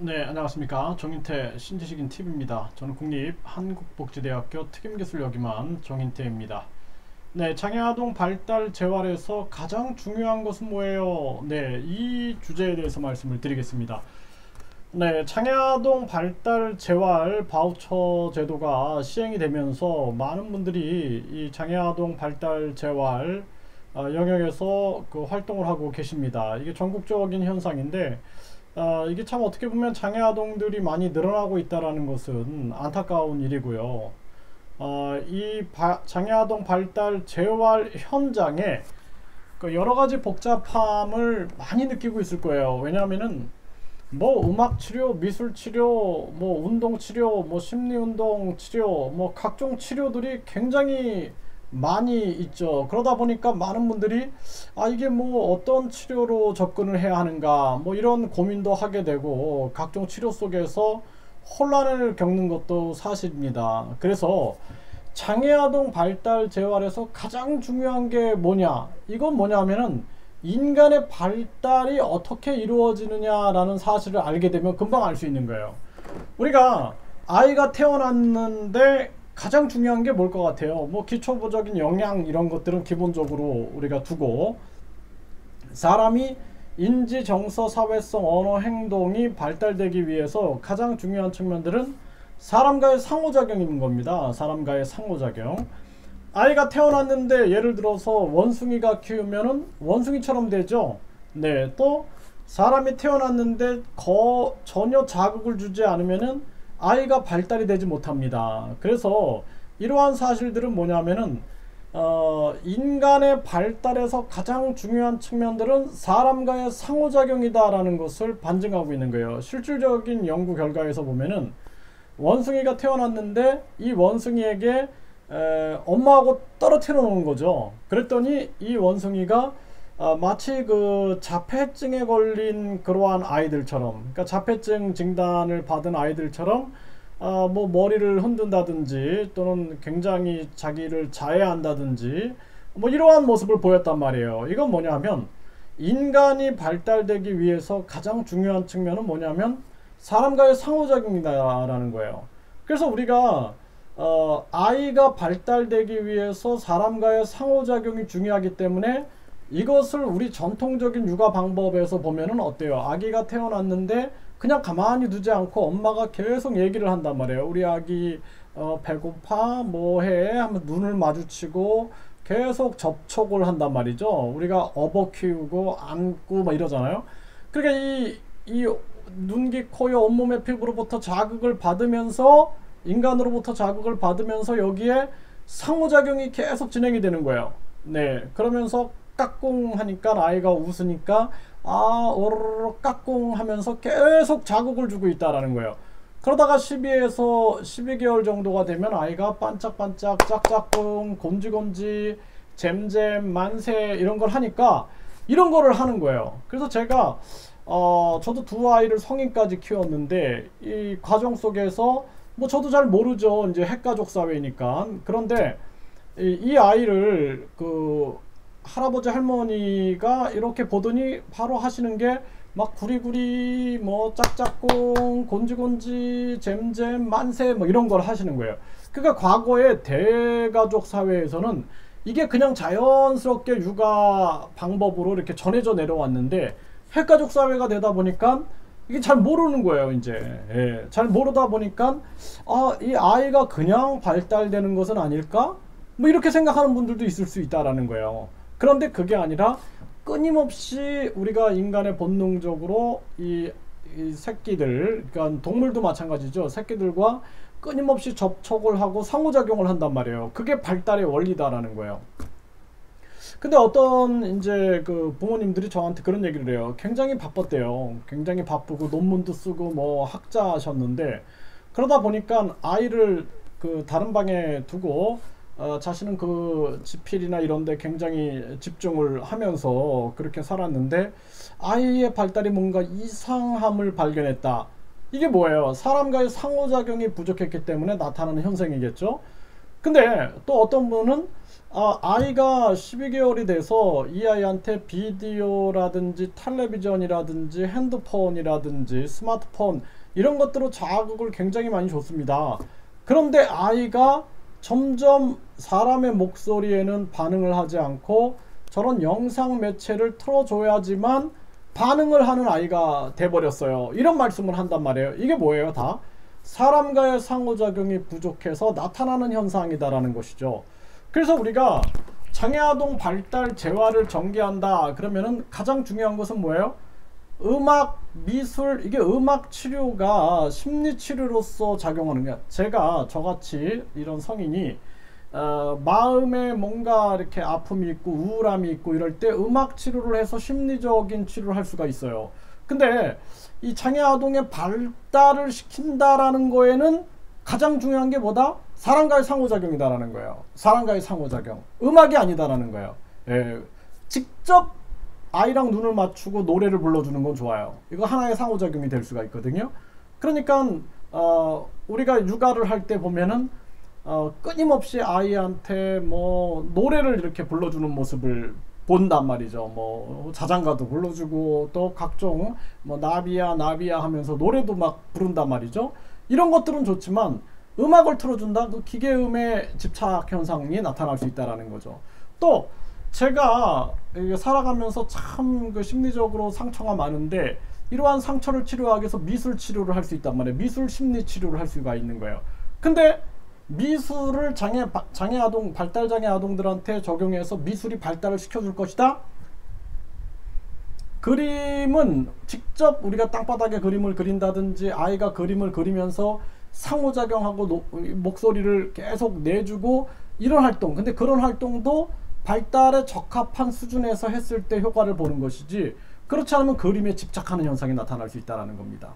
네, 안녕하십니까. 정인태 신지식인 TV입니다. 저는 국립한국복지대학교 특임기술 역임한 정인태입니다. 네, 장애아동 발달 재활에서 가장 중요한 것은 뭐예요? 네, 이 주제에 대해서 말씀을 드리겠습니다. 네, 장애아동 발달 재활 바우처 제도가 시행이 되면서 많은 분들이 이 장애아동 발달 재활 영역에서 그 활동을 하고 계십니다. 이게 전국적인 현상인데 이게 참 어떻게 보면 장애 아동들이 많이 늘어나고 있다는 것은 안타까운 일이고요. 장애 아동 발달 재활 현장에 그 여러 가지 복잡함을 많이 느끼고 있을 거예요. 왜냐하면은 뭐 음악 치료, 미술 치료, 뭐 운동 치료, 뭐 심리 운동 치료, 뭐 각종 치료들이 굉장히 많이 있죠. 그러다 보니까 많은 분들이 이게 뭐 어떤 치료로 접근을 해야 하는가 뭐 이런 고민도 하게 되고 각종 치료 속에서 혼란을 겪는 것도 사실입니다. 그래서 장애아동 발달 재활에서 가장 중요한 게 뭐냐, 이건 뭐냐면은 인간의 발달이 어떻게 이루어지느냐라는 사실을 알게 되면 금방 알 수 있는 거예요. 우리가 아이가 태어났는데 가장 중요한 게 뭘 것 같아요? 뭐 기초부적인 영양 이런 것들은 기본적으로 우리가 두고, 사람이 인지, 정서, 사회성, 언어, 행동이 발달되기 위해서 가장 중요한 측면들은 사람과의 상호작용인 겁니다. 사람과의 상호작용. 아이가 태어났는데 예를 들어서 원숭이가 키우면은 원숭이처럼 되죠. 네, 또 사람이 태어났는데 전혀 자극을 주지 않으면은 아이가 발달이 되지 못합니다. 그래서 이러한 사실들은 뭐냐면은 인간의 발달에서 가장 중요한 측면들은 사람과의 상호작용이다라는 것을 반증하고 있는 거예요. 실질적인 연구 결과에서 보면은 원숭이가 태어났는데 이 원숭이에게 엄마하고 떨어뜨려 놓은 거죠. 그랬더니 이 원숭이가 마치 그 자폐증에 걸린 그러한 아이들처럼, 그러니까 자폐증 진단을 받은 아이들처럼 뭐 머리를 흔든다든지 또는 굉장히 자기를 자해한다든지 뭐 이러한 모습을 보였단 말이에요. 이건 뭐냐면 인간이 발달되기 위해서 가장 중요한 측면은 뭐냐면 사람과의 상호작용이다라는 거예요. 그래서 우리가 아이가 발달되기 위해서 사람과의 상호작용이 중요하기 때문에 이것을 우리 전통적인 육아 방법에서 보면은 어때요? 아기가 태어났는데 그냥 가만히 두지 않고 엄마가 계속 얘기를 한단 말이에요. 우리 아기 배고파? 뭐해? 하면 눈을 마주치고 계속 접촉을 한단 말이죠. 우리가 업어 키우고 안고 막 이러잖아요. 그러니까 이 눈, 귀, 코, 의 온몸의 피부로부터 자극을 받으면서, 인간으로부터 자극을 받으면서 여기에 상호작용이 계속 진행이 되는 거예요. 네, 그러면서 까꿍 하니까 아이가 웃으니까 오르르 까꿍 하면서 계속 자극을 주고 있다라는 거예요. 그러다가 12에서 12개월 정도가 되면 아이가 반짝반짝, 짝짝꿍, 곰지곰지, 잼잼, 만세 이런 걸 하니까 이런 거를 하는 거예요. 그래서 제가 저도 두 아이를 성인까지 키웠는데 이 과정 속에서 뭐 저도 잘 모르죠. 이제 핵가족 사회니까. 그런데 이 아이를 그 할아버지 할머니가 이렇게 보더니 바로 하시는 게 막 구리구리 뭐 짝짝꿍 곤지곤지 잼잼 만세 뭐 이런 걸 하시는 거예요. 그러니까 과거의 대가족 사회에서는 이게 그냥 자연스럽게 육아 방법으로 이렇게 전해져 내려왔는데 핵가족 사회가 되다 보니까 이게 잘 모르는 거예요. 이제 잘 모르다 보니까 이 아이가 그냥 발달되는 것은 아닐까 뭐 이렇게 생각하는 분들도 있을 수 있다라는 거예요. 그런데 그게 아니라 끊임없이 우리가 인간의 본능적으로 이 새끼들, 그러니까 동물도 마찬가지죠. 새끼들과 끊임없이 접촉을 하고 상호작용을 한단 말이에요. 그게 발달의 원리다라는 거예요. 근데 어떤 이제 그 부모님들이 저한테 그런 얘기를 해요. 굉장히 바빴대요. 굉장히 바쁘고 논문도 쓰고 뭐 학자셨는데 그러다 보니까 아이를 그 다른 방에 두고 자신은 그 지필이나 이런 데 굉장히 집중을 하면서 그렇게 살았는데 아이의 발달이 뭔가 이상함을 발견했다. 이게 뭐예요? 사람과의 상호작용이 부족했기 때문에 나타나는 현상이겠죠. 근데 또 어떤 분은 아이가 12개월이 돼서 이 아이한테 비디오라든지 텔레비전이라든지 핸드폰이라든지 스마트폰 이런 것들로 자극을 굉장히 많이 줬습니다. 그런데 아이가 점점 사람의 목소리에는 반응을 하지 않고 저런 영상 매체를 틀어줘야지만 반응을 하는 아이가 돼버렸어요. 이런 말씀을 한단 말이에요. 이게 뭐예요? 다 사람과의 상호작용이 부족해서 나타나는 현상이다라는 것이죠. 그래서 우리가 장애아동 발달 재활을 전개한다 그러면은 가장 중요한 것은 뭐예요? 음악, 미술, 이게 음악 치료가 심리 치료로서 작용하는 거야. 저같이 이런 성인이 마음에 뭔가 이렇게 아픔이 있고 우울함이 있고 이럴 때 음악 치료를 해서 심리적인 치료를 할 수가 있어요. 근데 이 장애 아동의 발달을 시킨다라는 거에는 가장 중요한 게 뭐다? 사람과의 상호작용이다라는 거예요. 사람과의 상호작용. 음악이 아니다라는 거예요. 예, 직접 아이랑 눈을 맞추고 노래를 불러주는 건 좋아요. 이거 하나의 상호작용이 될 수가 있거든요. 그러니까 우리가 육아를 할 때 보면은 끊임없이 아이한테 뭐 노래를 이렇게 불러주는 모습을 본단 말이죠. 뭐 자장가도 불러주고 또 각종 뭐 나비야 나비야 하면서 노래도 막 부른단 말이죠. 이런 것들은 좋지만 음악을 틀어준다? 그 기계음의 집착 현상이 나타날 수 있다는 거죠. 또 제가 살아가면서 참 그 심리적으로 상처가 많은데 이러한 상처를 치료하기 위해서 미술 치료를 할 수 있단 말이에요. 미술 심리 치료를 할 수가 있는 거예요. 근데 미술을 장애 아동, 발달장애 아동들한테 적용해서 미술이 발달을 시켜줄 것이다? 그림은 직접 우리가 땅바닥에 그림을 그린다든지 아이가 그림을 그리면서 상호작용하고 목소리를 계속 내주고 이런 활동, 근데 그런 활동도 발달에 적합한 수준에서 했을 때 효과를 보는 것이지 그렇지 않으면 그림에 집착하는 현상이 나타날 수 있다는 겁니다.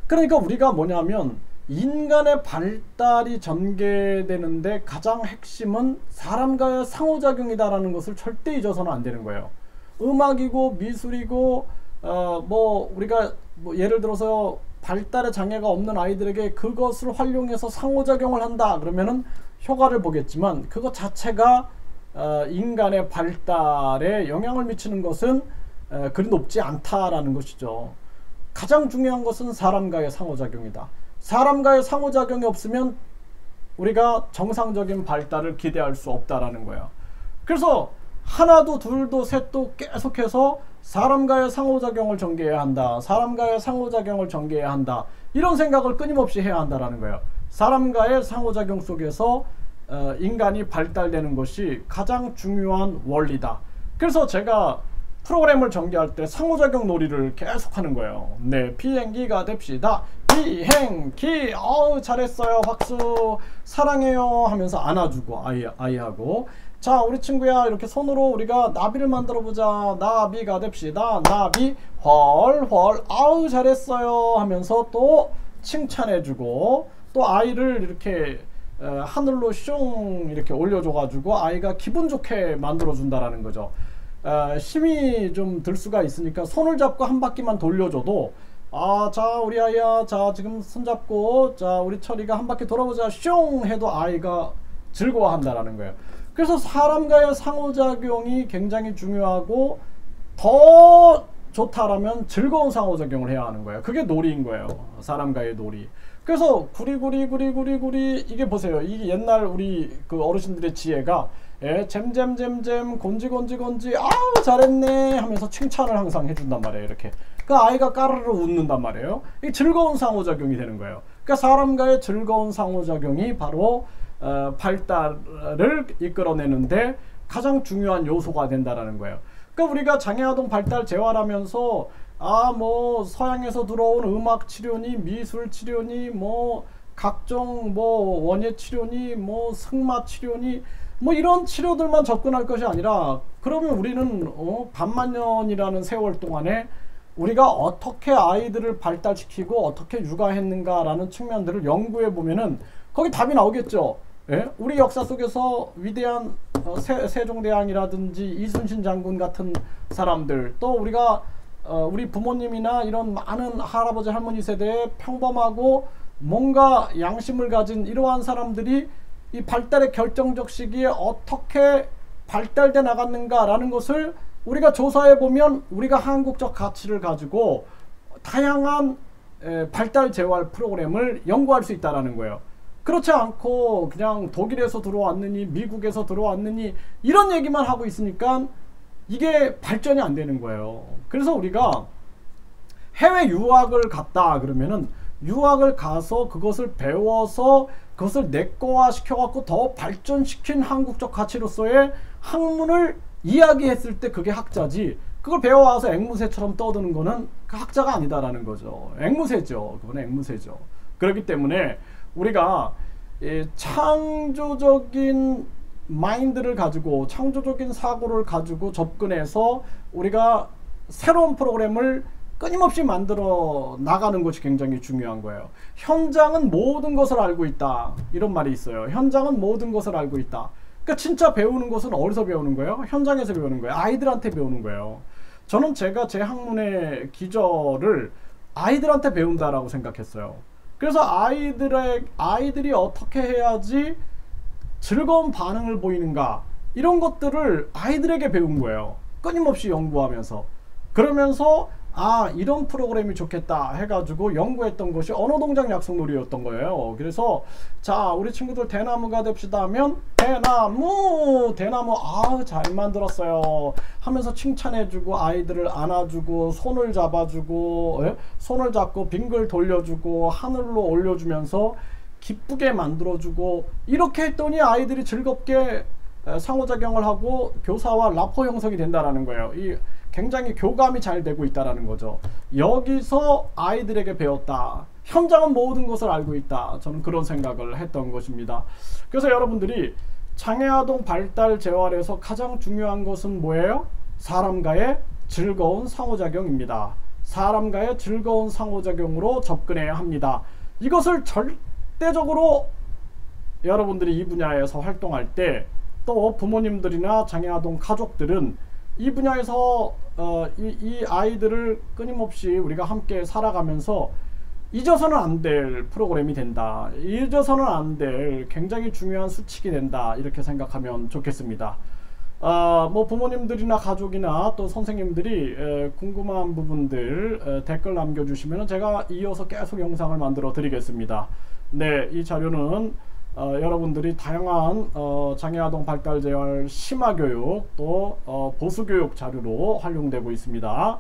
그러니까 우리가 뭐냐면 인간의 발달이 전개되는데 가장 핵심은 사람과의 상호작용이다라는 것을 절대 잊어서는 안 되는 거예요. 음악이고 미술이고 뭐 우리가 뭐 예를 들어서 발달의 장애가 없는 아이들에게 그것을 활용해서 상호작용을 한다 그러면은 효과를 보겠지만 그것 자체가 인간의 발달에 영향을 미치는 것은 그리 높지 않다라는 것이죠. 가장 중요한 것은 사람과의 상호작용이다. 사람과의 상호작용이 없으면 우리가 정상적인 발달을 기대할 수 없다라는 거예요. 그래서 하나도 둘도 셋도 계속해서 사람과의 상호작용을 전개해야 한다. 사람과의 상호작용을 전개해야 한다. 이런 생각을 끊임없이 해야 한다는 거예요. 사람과의 상호작용 속에서 인간이 발달되는 것이 가장 중요한 원리다. 그래서 제가 프로그램을 전개할 때 상호작용 놀이를 계속 하는 거예요. 네, 비행기가 됩시다. 비행기, 잘했어요, 박수, 사랑해요 하면서 안아주고 아이하고, 자 우리 친구야 이렇게 손으로 우리가 나비를 만들어 보자. 나비가 됩시다. 나비, 헐헐, 아우 잘했어요 하면서 또 칭찬해주고 또 아이를 이렇게 하늘로 슝 이렇게 올려줘 가지고 아이가 기분 좋게 만들어 준다라는 거죠. 힘이 좀 들 수가 있으니까 손을 잡고 한 바퀴만 돌려줘도 자 우리 아이야, 자 지금 손잡고, 자 우리 철이가 한 바퀴 돌아보자 슝 해도 아이가 즐거워한다라는 거예요. 그래서 사람과의 상호작용이 굉장히 중요하고 더 좋다라면 즐거운 상호작용을 해야 하는 거예요. 그게 놀이인 거예요. 사람과의 놀이. 그래서 구리구리 이게 보세요. 이게 옛날 우리 그 어르신들의 지혜가 잼잼잼잼 곤지곤지곤지 아우 잘했네 하면서 칭찬을 항상 해준단 말이에요. 이렇게 그 아이가 까르르 웃는단 말이에요. 이게 즐거운 상호작용이 되는 거예요. 그러니까 사람과의 즐거운 상호작용이 바로 발달을 이끌어내는데 가장 중요한 요소가 된다라는 거예요. 그러니까 우리가 장애아동 발달 재활하면서 뭐 서양에서 들어온 음악 치료니 미술 치료니 뭐 각종 뭐 원예 치료니 뭐 승마 치료니 뭐 이런 치료들만 접근할 것이 아니라 그러면 우리는 반만년이라는 세월 동안에 우리가 어떻게 아이들을 발달시키고 어떻게 육아했는가라는 측면들을 연구해 보면은 거기 답이 나오겠죠. 예? 우리 역사 속에서 위대한 세종대왕이라든지 이순신 장군 같은 사람들, 또 우리가 우리 부모님이나 이런 많은 할아버지 할머니 세대의 평범하고 뭔가 양심을 가진 이러한 사람들이 이 발달의 결정적 시기에 어떻게 발달돼 나갔는가라는 것을 우리가 조사해 보면 우리가 한국적 가치를 가지고 다양한 발달 재활 프로그램을 연구할 수 있다는 거예요. 그렇지 않고 그냥 독일에서 들어왔느니 미국에서 들어왔느니 이런 얘기만 하고 있으니까 이게 발전이 안 되는 거예요. 그래서 우리가 해외 유학을 갔다 그러면은 유학을 가서 그것을 배워서 그것을 내꺼화 시켜갖고 더 발전시킨 한국적 가치로서의 학문을 이야기했을 때 그게 학자지, 그걸 배워와서 앵무새처럼 떠드는 거는 그 학자가 아니다라는 거죠. 앵무새죠. 그건 앵무새죠. 그렇기 때문에 우리가 창조적인 마인드를 가지고 창조적인 사고를 가지고 접근해서 우리가 새로운 프로그램을 끊임없이 만들어 나가는 것이 굉장히 중요한 거예요. 현장은 모든 것을 알고 있다, 이런 말이 있어요. 현장은 모든 것을 알고 있다. 그러니까 진짜 배우는 것은 어디서 배우는 거예요? 현장에서 배우는 거예요. 아이들한테 배우는 거예요. 저는 제가 제 학문의 기저를 아이들한테 배운다라고 생각했어요. 그래서 아이들이 어떻게 해야지 즐거운 반응을 보이는가, 이런 것들을 아이들에게 배운 거예요. 끊임없이 연구하면서. 그러면서 이런 프로그램이 좋겠다 해가지고 연구했던 것이 언어동작 약속놀이였던 거예요. 그래서 자, 우리 친구들 대나무가 됩시다 하면 대나무 잘 만들었어요 하면서 칭찬해주고 아이들을 안아주고 손을 잡아주고 손을 잡고 빙글 돌려주고 하늘로 올려주면서 기쁘게 만들어주고, 이렇게 했더니 아이들이 즐겁게 상호작용을 하고 교사와 라포 형성이 된다라는 거예요. 이 굉장히 교감이 잘 되고 있다라는 거죠. 여기서 아이들에게 배웠다. 현장은 모든 것을 알고 있다. 저는 그런 생각을 했던 것입니다. 그래서 여러분들이 장애아동 발달 재활에서 가장 중요한 것은 뭐예요? 사람과의 즐거운 상호작용입니다. 사람과의 즐거운 상호작용으로 접근해야 합니다. 이것을 절대적으로 여러분들이 이 분야에서 활동할 때, 또 부모님들이나 장애아동 가족들은 이 분야에서 이 아이들을 끊임없이 우리가 함께 살아가면서 잊어서는 안 될 프로그램이 된다, 잊어서는 안 될 굉장히 중요한 수칙이 된다, 이렇게 생각하면 좋겠습니다. 뭐 부모님들이나 가족이나 또 선생님들이 궁금한 부분들 댓글 남겨주시면 제가 이어서 계속 영상을 만들어 드리겠습니다. 네, 이 자료는 여러분들이 다양한 장애아동 발달재활 심화교육 또 보수교육 자료로 활용되고 있습니다.